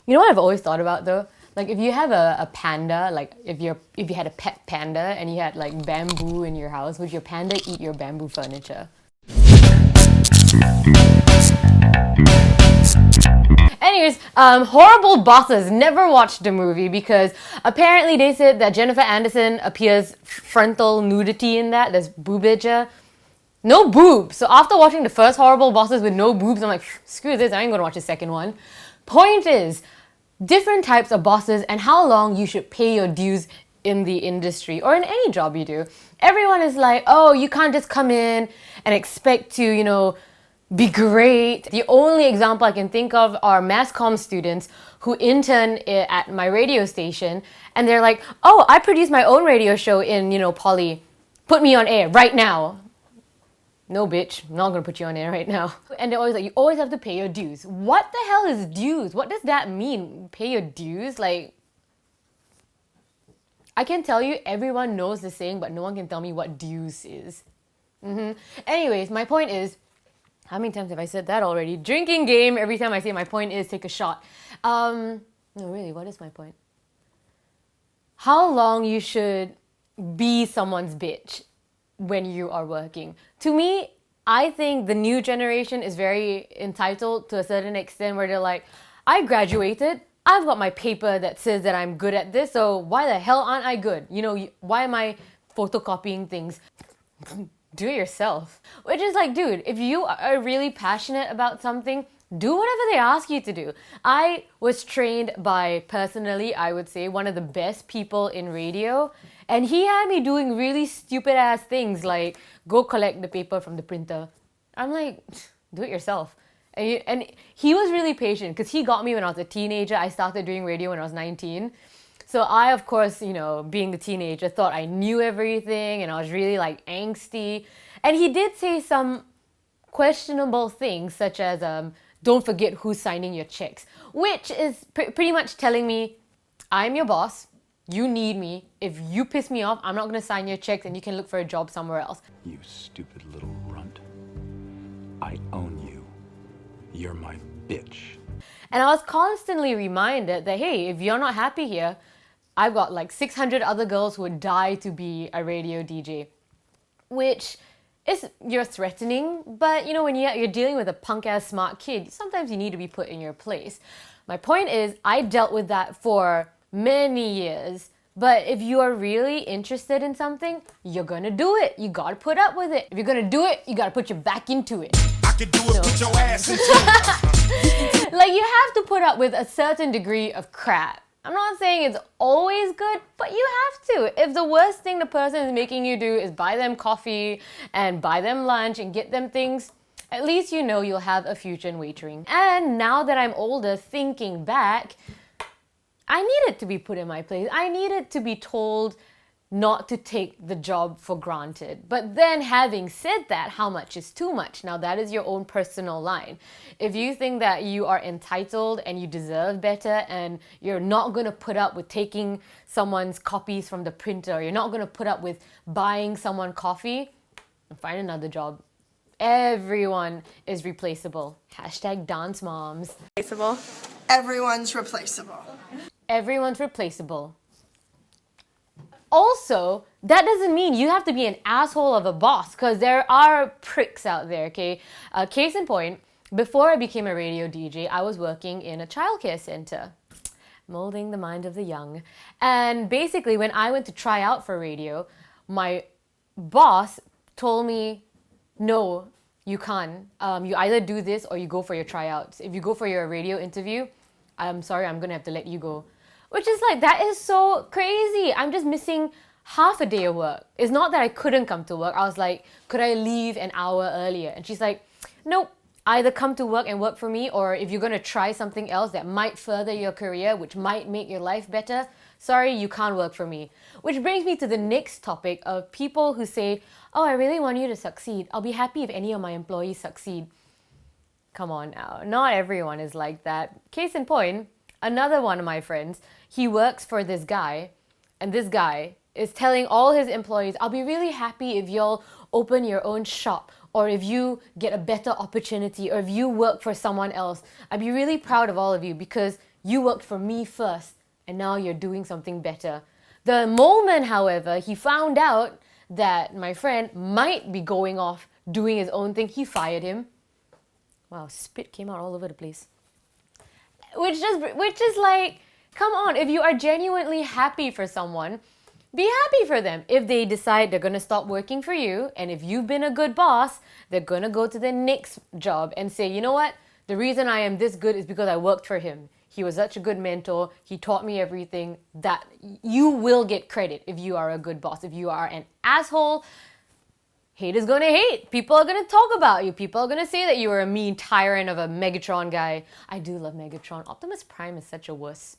You know what I've always thought about though? Like if you have a panda, like if you had a pet panda and you had like bamboo in your house, would your panda eat your bamboo furniture? Anyways, Horrible Bosses. Never watched the movie because apparently they said that Jennifer Anderson appears frontal nudity in that. There's boobage. No boobs. So after watching the first Horrible Bosses with no boobs, I'm like, screw this, I ain't gonna watch the second one. Point is, different types of bosses and how long you should pay your dues in the industry or in any job you do. Everyone is like, oh, you can't just come in and expect to, be great. The only example I can think of are mass comm students who intern at my radio station and they're like, oh, I produce my own radio show in, Poly. Put me on air right now. No, bitch, I'm not gonna put you on air right now. And they're always like, you always have to pay your dues. What the hell is dues? What does that mean? Pay your dues? Like, I can tell you everyone knows the saying, but no one can tell me what dues is. Anyways, my point is, how many times have I said that already? Drinking game, every time I say my point is, take a shot. No, really, what is my point? How long you should be someone's bitch when you are working. To me, I think the new generation is very entitled to a certain extent where they're like, I graduated, I've got my paper that says that I'm good at this, so why the hell aren't I good? Why am I photocopying things? Do it yourself. Which is like, dude, if you are really passionate about something, do whatever they ask you to do. I was trained by, personally, I would say, one of the best people in radio. And he had me doing really stupid ass things like go collect the paper from the printer. I'm like, do it yourself. And he was really patient because he got me when I was a teenager. I started doing radio when I was 19. So I, of course, being the teenager, thought I knew everything and I was really like angsty. And he did say some questionable things such as don't forget who's signing your checks, which is pretty much telling me I'm your boss. You need me. If you piss me off, I'm not going to sign your checks and you can look for a job somewhere else. You stupid little runt. I own you. You're my bitch. And I was constantly reminded that, hey, if you're not happy here, I've got like 600 other girls who would die to be a radio DJ. Which is, you're threatening, but when you're dealing with a punk-ass smart kid, sometimes you need to be put in your place. My point is, I dealt with that for many years. But if you are really interested in something, you're gonna do it. You gotta put up with it. If you're gonna do it, you gotta put your back into it. I can do it, put your ass into it. Like, you have to put up with a certain degree of crap. I'm not saying it's always good, but you have to. If the worst thing the person is making you do is buy them coffee and buy them lunch and get them things, at least you'll have a future in waitering. And now that I'm older, thinking back, I needed to be put in my place. I needed to be told not to take the job for granted. But then having said that, how much is too much? Now that is your own personal line. If you think that you are entitled and you deserve better and you're not going to put up with taking someone's copies from the printer, you're not going to put up with buying someone coffee, find another job. Everyone is replaceable. Hashtag dance moms. Replaceable. Everyone's replaceable. Everyone's replaceable. Also, that doesn't mean you have to be an asshole of a boss, because there are pricks out there, okay? Case in point, before I became a radio DJ, I was working in a childcare center, molding the mind of the young. And basically, when I went to try out for radio, my boss told me, no, you can't. You either do this or you go for your tryouts. If you go for your radio interview, I'm sorry, I'm gonna have to let you go. Which is like, that is so crazy. I'm just missing half a day of work. It's not that I couldn't come to work. I was like, could I leave an hour earlier? And she's like, nope, either come to work and work for me, or if you're gonna try something else that might further your career, which might make your life better, sorry, you can't work for me. Which brings me to the next topic of people who say, oh, I really want you to succeed. I'll be happy if any of my employees succeed. Come on now, not everyone is like that. Case in point, another one of my friends, he works for this guy, and this guy is telling all his employees, I'll be really happy if y'all open your own shop, or if you get a better opportunity, or if you work for someone else. I'd be really proud of all of you because You worked for me first, and now you're doing something better. The moment, however, he found out that my friend might be going off doing his own thing, he fired him. Wow, spit came out all over the place. Which is like, come on, if you are genuinely happy for someone, be happy for them. If they decide they're going to stop working for you, and if you've been a good boss, they're going to go to their next job and say, you know what? The reason I am this good is because I worked for him. He was such a good mentor. He taught me everything. That you will get credit if you are a good boss. If you are an asshole, hate is gonna hate. People are gonna talk about you. People are gonna say that you are a mean tyrant of a Megatron guy. I do love Megatron. Optimus Prime is such a wuss.